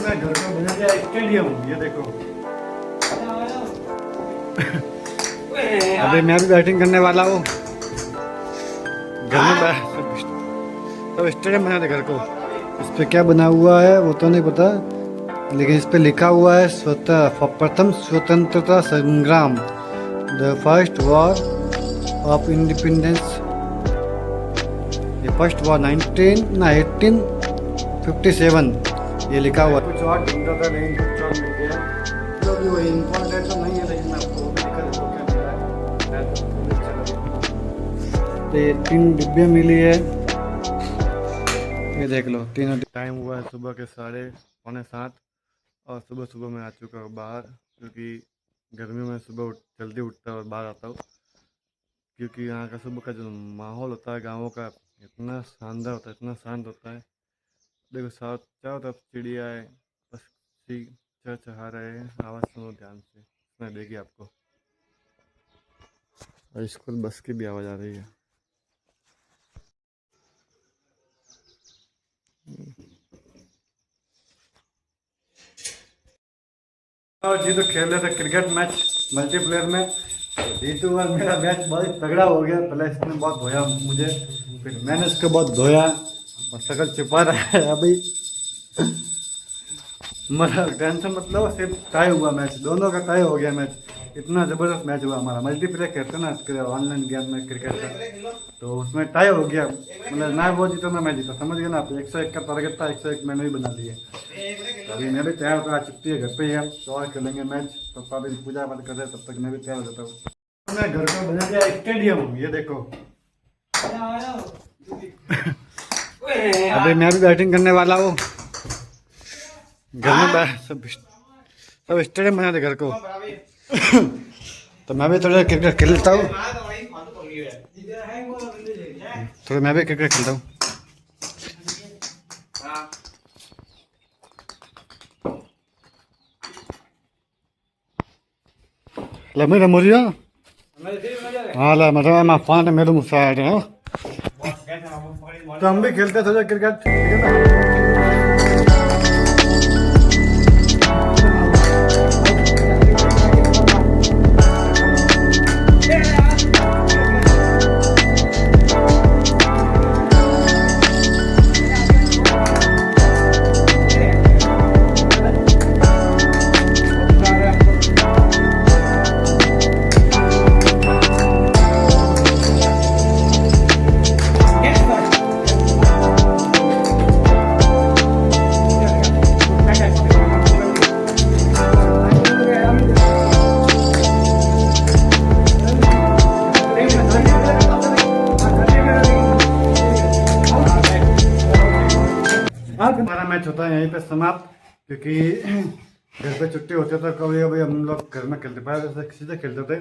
अपने घर को बना दिया स्टेडियम। ये देखो अभी मैं भी बैटिंग करने वाला हूँ। घर में तो स्टेडियम बना दे घर को। इस पे क्या बना हुआ है वो तो नहीं पता, लेकिन इस पे लिखा हुआ है प्रथम स्वतंत्रता संग्राम, the first war of independence. ये फर्स्ट वॉर 1857 ये लिखा हुआ। कुछ और ढूंढा था लेकिन कुछ और मिल गया, जो भी वो इम्पोर्टेंट तो नहीं है, लेकिन मैं आपको वो भी दिखा देता हूँ क्या मिला है। तो ये 3 डिब्बे मिली है, ये देख लो तीनों। टाइम हुआ है सुबह के 6:45 और सुबह सुबह मैं आ चुका हूँ बाहर, क्योंकि गर्मी में सुबह जल्दी उठता हूँ और बाहर आता हूँ, क्योंकि यहाँ का सुबह का जो माहौल होता है गाँवों का इतना शानदार होता है, इतना शांत होता है। देखो चारों तरफ चिड़िया है, पक्षी चहचहा रहे हैं, आवाज़ सुनो ध्यान से, मैं देखिए आपको। और स्कूल बस की भी आवाज़ आ रही है। और जी तो खेल रहे थे क्रिकेट मैच मल्टीप्लेयर में, जीतू और मेरा मैच बहुत तगड़ा हो गया। पहले इसने बहुत धोया मुझे, फिर मैंने इसको बहुत धोया और शकल छुपा रहा है अभी। मतलब टेंशन मतलब सिर्फ टाई हुआ मैच, दोनों का टाई हो गया मैच। इतना ज़बरदस्त मैच हुआ हमारा। मल्टीप्लेयर खेलते ना ऑनलाइन गेम में क्रिकेट का, तो उसमें टाई हो गया। मतलब ना वो जीता ना मैं जीता, समझ गए ना आप। 101 का टारगेट था, 101 मैंने भी बना दिया। अभी मैं भी तैयार होता, छुट्टी है, घर पे ही है, तो और खेलेंगे मैच। पापा भी पूजा पाठ कर रहे, तब तक मैं भी तैयार हो जाता हूँ। मैं घर को बना दिया स्टेडियम, ये देखो। अभी मैं भी बैटिंग करने वाला हूँ। घर में सब स्टेडियम बना दे घर को। तो मैं भी थोड़ा क्रिकेट खेल लेता हूँ, थोड़ा मैं भी क्रिकेट खेलता हूँ। मेरा मुझे हाँ ला मतलब मैं फोन मेरे मुझसे आ रहे हैं, तो हम भी खेलते थोड़ा क्रिकेट, ठीक है ना। हमारा मैच होता है यहीं पे समाप्त, क्योंकि घर पे छुट्टी होती है तो कभी कभी हम लोग घर में खेलते, पहले जैसे किसी से खेलते थे,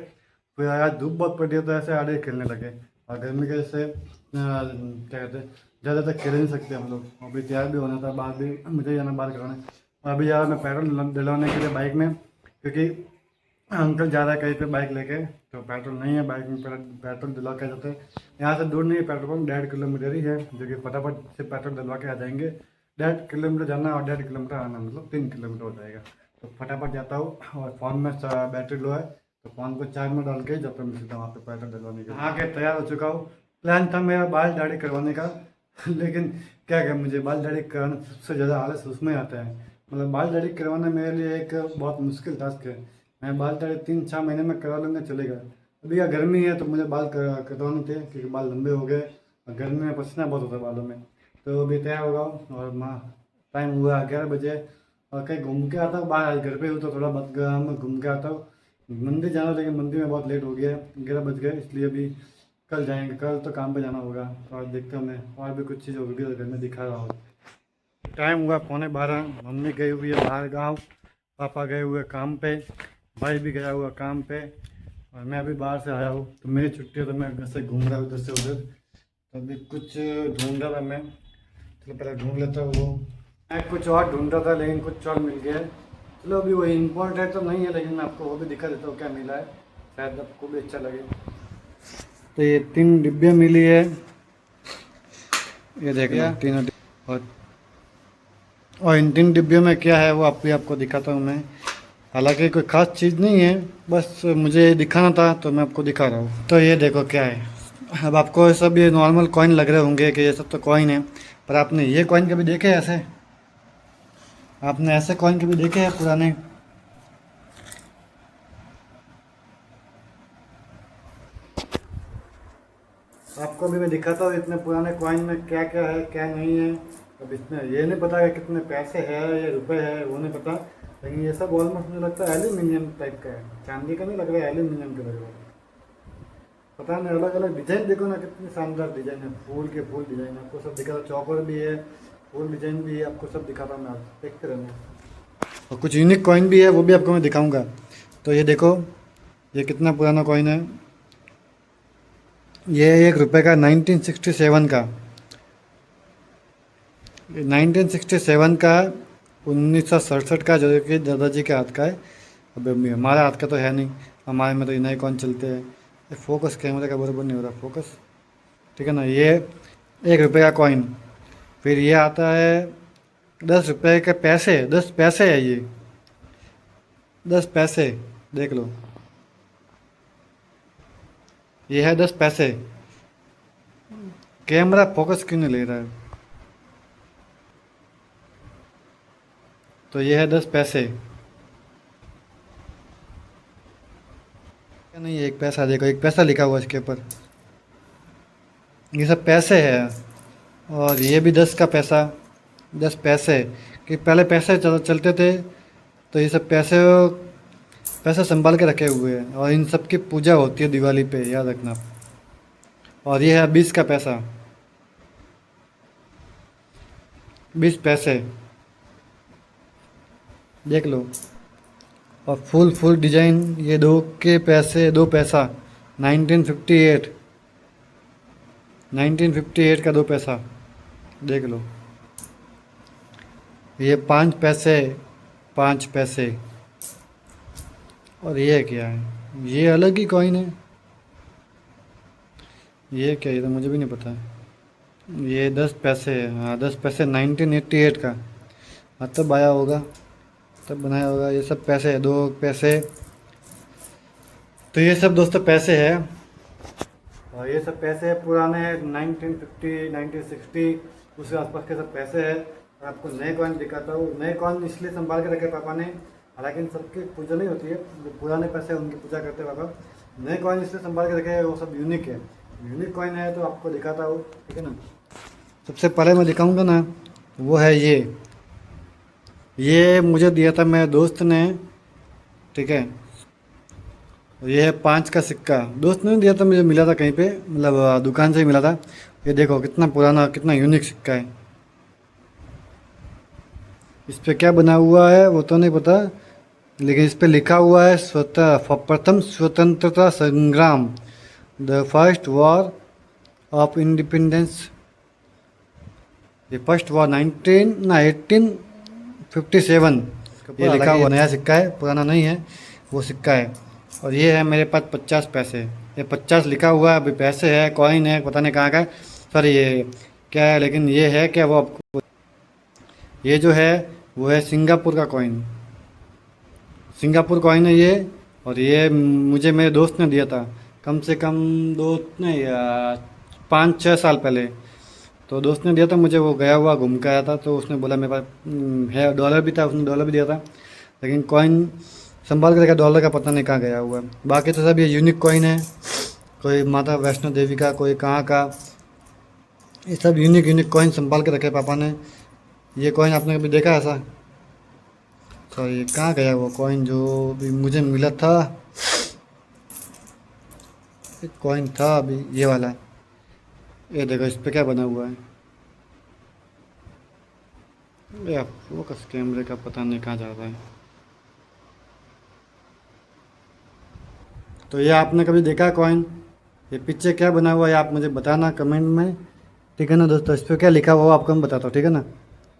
फिर आज धूप बहुत पड़ी है तो ऐसे आड़े खेलने लगे। और गर्मी के जैसे क्या कहते हैं, ज़्यादा तक खेल नहीं सकते हम लोग। अभी तैयार भी होना था, बाहर भी मुझे जाना बाहर कराने। और अभी यार मैं पेट्रोल दिलवाने के लिए बाइक में, क्योंकि अंकल जा रहा है कहीं पे बाइक लेके, तो पेट्रोल नहीं है बाइक में। पेट्रोल दिलवा के जाते हैं, यहाँ से दूर नहीं है पेट्रोल पंप, 1.5 किलोमीटर ही है, जो कि फटाफट से पेट्रोल दिलवा के आ जाएंगे। 1.5 किलोमीटर जाना और 1.5 किलोमीटर आना, मतलब 3 किलोमीटर हो जाएगा। तो फटाफट जाता हूँ, और फ़ोन में बैटरी लो है, तो फ़ोन को चार्ज में डाल के जब तक मैं सीधा वहाँ पे पेट्रोल डलवाने के आके तैयार हो चुका हूँ। प्लान था मेरा बाल दाढ़ी करवाने का, लेकिन क्या क्या मुझे बाल दाढ़ी कराना सबसे ज़्यादा आलस उसमें आता है। मतलब बाल दाढ़ी करवाना मेरे लिए एक बहुत मुश्किल टास्क है। मैं बाल दाढ़ी 3-4 महीने में करवा लूँगा, चलेगा। अभी क्या गर्मी है तो मुझे बाल कटवाने थे, क्योंकि बाल लंबे हो गए और गर्मी में पसीना बहुत होता है बालों में। तो अभी तैयार होगा, और माँ टाइम हुआ 11 बजे, और कहीं घूम के आता हूँ बाहर। घर पे हूँ तो थोड़ा बहुत मैं घूम के आता हूँ। मंदिर जाना, लेकिन मंदिर में बहुत लेट हो गया, 11 बज गए, इसलिए अभी कल जाएंगे। कल तो काम पे जाना होगा, तो आज देखता हूँ मैं और भी कुछ चीज़ होगी तो घर में दिखा रहा हूँ। टाइम हुआ 11:15, मम्मी गई हुई है बाहर गाँव, पापा गए हुए काम पे, भाई भी गया हुआ काम पे, और मैं अभी बाहर से आया हूँ। तो मेरी छुट्टी है तो मैं घर से घूम रहा हूँ इधर से उधर। तो अभी कुछ ढूंढ रहा था मैं, चलो पहले ढूंढ लेता हूँ वो। मैं कुछ और ढूंढ रहा था लेकिन कुछ और मिल गया है। चलो अभी वो इम्पोर्टेंट तो नहीं है, लेकिन मैं आपको वो भी दिखा देता हूँ क्या मिला है, शायद आपको भी अच्छा लगे। तो ये 3 डिब्बे मिली है, ये देखना तीनों। और इन 3 डिब्बियों में क्या है वो आपको दिखाता हूँ मैं। हालांकि कोई ख़ास चीज़ नहीं है, बस मुझे दिखाना था तो मैं आपको दिखा रहा हूँ। तो ये देखो क्या है। अब आपको सब ये नॉर्मल कॉइन लग रहे होंगे कि ये सब तो कॉइन है, पर आपने ये कॉइन कभी देखे ऐसे? आपने ऐसे कॉइन कभी देखे हैं पुराने? आपको भी मैं दिखाता हूँ इतने पुराने कॉइन में क्या क्या है क्या नहीं है। अब इसमें ये नहीं पता कि कितने पैसे है या रुपए है, वो नहीं पता। लेकिन ये सब ऑलमोस्ट मुझे लगता है एल्यूमिनियम टाइप का है, चांदी का नहीं लग रहा है, एल्यूमिनियम का लग रहा है। पता नहीं, अलग अलग डिजाइन देखो ना, कितनी शानदार डिजाइन है, फूल के फूल डिजाइन आपको सब दिखा रहा, चौकर भी है, फूल डिजाइन भी है, आपको सब दिखाता हूँ मैं, आप देखते रहना। और कुछ यूनिक कॉइन भी है, वो भी आपको मैं दिखाऊंगा। तो ये देखो, ये कितना पुराना कॉइन है। ये ₹1 का 1967 का, 1967 का, 1967 का, जो कि दादाजी के हाथ का है। अब हमारे हाथ का तो है नहीं, हमारे में तो नए कौन चलते हैं। ये फोकस कैमरे का बराबर नहीं हो रहा फोकस, ठीक है ना। ये ₹1 का कॉइन। फिर ये आता है ₹10 के पैसे, 10 पैसे है ये, 10 पैसे, देख लो, ये है 10 पैसे। कैमरा फोकस क्यों नहीं ले रहा है? तो ये है 10 पैसे। क्या नहीं है, 1 पैसा, देखो 1 पैसा लिखा हुआ है इसके ऊपर। ये सब पैसे है। और ये भी 10 का पैसा, 10 पैसे। कि पहले पैसे चलते थे, तो ये सब पैसे पैसे संभाल के रखे हुए हैं, और इन सब की पूजा होती है दिवाली पे, याद रखना। और ये है 20 का पैसा, 20 पैसे, देख लो। और फुल फुल डिजाइन, ये 2 पैसा, 1958, 1958 का 2 पैसा, देख लो। ये 5 पैसे, 5 पैसे। और ये क्या है? ये अलग ही कॉइन है। ये क्या है? ये तो मुझे भी नहीं पता है। ये 10 पैसे है, हाँ 10 पैसे, 1988 का। हाँ तब आया होगा, तब बनाया होगा। ये सब पैसे है, 2 पैसे। तो ये सब दोस्तों पैसे है। और ये सब पैसे पुराने हैं, 1950, 1960, उसके आसपास के सब पैसे हैं। और आपको नए कॉइन दिखाता हूँ। नए कॉइन इसलिए संभाल के रखे पापा ने, हालांकि इन सबकी पूजा नहीं होती है, जो पुराने पैसे हैं उनकी पूजा करते हैं पापा। नए कॉइन इसलिए संभाल के रखे हैं, वो सब यूनिक है, यूनिक कॉइन है, तो आपको दिखाता हूँ, ठीक है ना। सबसे पहले मैं दिखाऊंगा ना, वो है ये मुझे दिया था मेरे दोस्त ने, ठीक है। ये है 5 का सिक्का, दोस्त ने दिया था, मुझे मिला था कहीं पे, मतलब दुकान से ही मिला था। ये देखो कितना पुराना, कितना यूनिक सिक्का है। इस पे क्या बना हुआ है वो तो नहीं पता, लेकिन इस पे लिखा हुआ है प्रथम स्वतंत्रता संग्राम, the first war of independence. ये फर्स्ट वॉर 1857, ये लिखा हुआ नया सिक्का है, पुराना नहीं है, वो सिक्का है। और ये है मेरे पास 50 पैसे, ये 50 लिखा हुआ है, अभी पैसे है, कॉइन है, पता नहीं कहाँ का है, सर ये क्या है, लेकिन ये है क्या वो आपको, ये जो है वो है सिंगापुर का कॉइन, सिंगापुर कॉइन है ये। और ये मुझे मेरे दोस्त ने दिया था, कम से कम 5-6 साल पहले। तो दोस्त ने दिया था मुझे, वो गया हुआ घूम के आया था, तो उसने बोला मेरे पास है, डॉलर भी था, उसने डॉलर भी दिया था, लेकिन कॉइन संभाल के रखा, डॉलर का पता नहीं कहाँ गया हुआ है। बाकी तो सब ये यूनिक कॉइन है, कोई माता वैष्णो देवी का, कोई कहाँ का, ये सब यूनिक यूनिक कॉइन संभाल के रखे पापा ने। ये कॉइन आपने कभी देखा ऐसा? तो ये कहाँ गया वो कॉइन जो भी मुझे मिला था? एक कॉइन था अभी, ये वाला, ये देखो इस पे क्या बना हुआ है। यार फोकस कैमरे का पता नहीं कहाँ जा रहा है। तो ये आपने कभी देखा कॉइन? ये पीछे क्या बना हुआ है आप मुझे बताना कमेंट में, ठीक है ना दोस्तों। इस पर क्या लिखा हुआ आपको मैं बताता हूँ, ठीक है ना।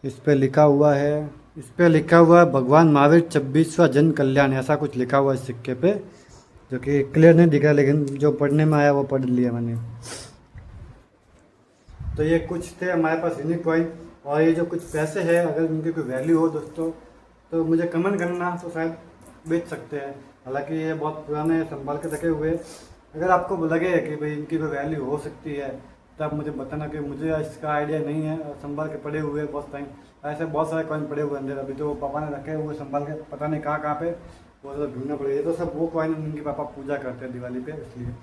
इस पर लिखा हुआ है, इस पर लिखा हुआ है भगवान महावीर 26वां जन कल्याण, ऐसा कुछ लिखा हुआ है इस सिक्के पे, जो कि क्लियर नहीं दिख रहा, लेकिन जो पढ़ने में आया वो पढ़ लिया मैंने। तो ये कुछ थे हमारे पास यूनिक कॉइन। और ये जो कुछ पैसे हैं अगर इनकी कोई वैल्यू हो दोस्तों तो मुझे कमेंट करना, तो शायद बेच सकते हैं। हालांकि ये बहुत पुराने संभाल के रखे हुए, अगर आपको लगे कि भाई इनकी कोई वैल्यू हो सकती है तो आप मुझे बताना, कि मुझे इसका आइडिया नहीं है। और संभाल के पड़े हुए बहुत टाइम, ऐसे बहुत सारे कॉइन पड़े हुए अंदर, अभी तो पापा ने रखे हुए संभाल के, पता नहीं कहाँ पे, वो सब ढूंढना पड़ेगा। ये तो सब वो कॉइन इनके पापा पूजा करते हैं दिवाली पे, इसलिए।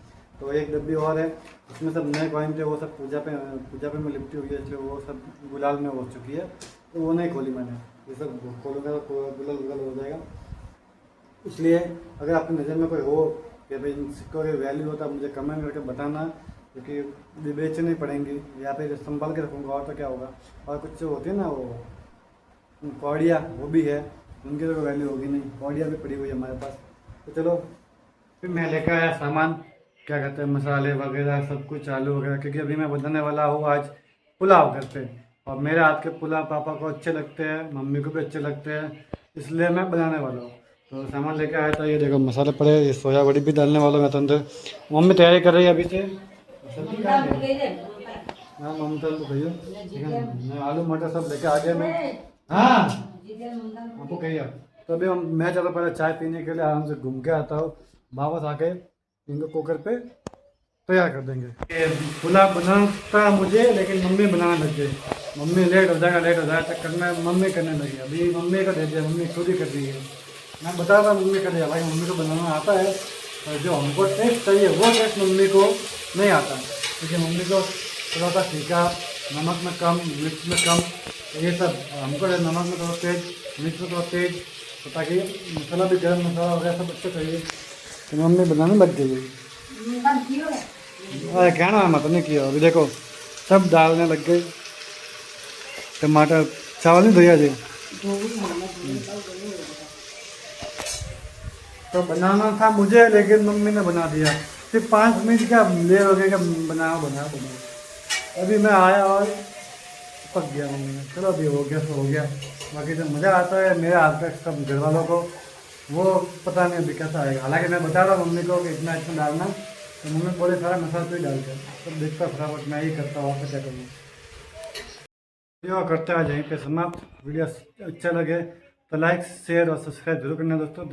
तो एक डब्बी और है, उसमें सब नए कॉइन थे, वो सब पूजा पे में लिपटी हुई है, इसलिए वो सब गुलाल में हो चुकी है, तो वो नहीं खोली मैंने। ये सब खोलूँगा तो गुलाल गुलाल हो जाएगा। इसलिए अगर आपकी नज़र में कोई हो कि भाई इन सिक्कों की वैल्यू हो तो आप मुझे कमेंट करके बताना, क्योंकि बेचनी पड़ेंगी या फिर संभाल के रखूँगा, और तो क्या होगा। और कुछ जो होती है ना वो कौड़िया, वो भी है, उनकी तो कोई वैल्यू होगी नहीं, कौड़िया भी पड़ी हुई है हमारे पास। तो चलो फिर मैं लेकर आया सामान, क्या कहते हैं, मसाले वगैरह सब कुछ, आलू वगैरह, क्योंकि अभी मैं बनाने वाला हूँ आज पुलाव घर पे। और मेरे हाथ के पुलाव पापा को अच्छे लगते हैं, मम्मी को भी अच्छे लगते हैं, इसलिए मैं बनाने वाला हूँ। तो सामान लेके आया था, ये देखो मसाले पड़े, ये सोया बड़ी भी डालने वाला हूँ मैं तो अंदर। मम्मी तैयारी कर रही है अभी से, सब्जी कहाँ है? हाँ ममता तो भैया, ठीक है, मैं आलू मटर सब लेके आ गया मैं। हाँ आपको कहिए। तो अभी मैं चलो पहले चाय पीने के लिए आराम से घूम के आता हूँ, वापस आके इनको कुकर पे तैयार कर देंगे। ये पुलाव बनाता मुझे, लेकिन मम्मी बनाने लग गई। मम्मी लेट हो जाएगा चक्कर में मम्मी करने लगी। अभी मम्मी को दे दिया, मम्मी खुद ही कर रही है। मैं बता रहा मम्मी कर दिया, भाई मम्मी को बनाना आता है, और जो हमको टेस्ट चाहिए वो टेस्ट मम्मी को नहीं आता, क्योंकि मम्मी को थोड़ा सा फीका, नमक में कम, मिर्च में कम, ये सब। हमको नमक में थोड़ा तेज, मिर्च में थोड़ा तेज, तो ताकि मसाला भी, गर्म मसाला वगैरह सब अच्छा चाहिए, तो मम्मी बनाने लग गई। अरे कहना है, मत नहीं किया। अभी देखो सब डालने लग गई, टमाटर, चावल नहीं धोया जी। तो बनाना था मुझे, लेकिन मम्मी ने बना दिया। सिर्फ 5 मिनट क्या ले हो गया, बनाओ। अभी मैं आया और पक गया मम्मी ने, चलो अभी हो गया तो हो गया। बाकी जो मज़ा आता है मेरे हाथ का सब घर वालों को, वो पता नहीं अभी कैसा आएगा। हालांकि मैं बता रहा हूँ मम्मी को कि इतना डालना, तो मम्मी बोले सारा मसाला तो ही डाल कर, सब देखता फटाफट मैं ही करता हूँ, आपको क्या करूँ। वीडियो करते हैं आज यहीं पे समाप्त। वीडियो अच्छा लगे तो लाइक शेयर और सब्सक्राइब जरूर करना दोस्तों।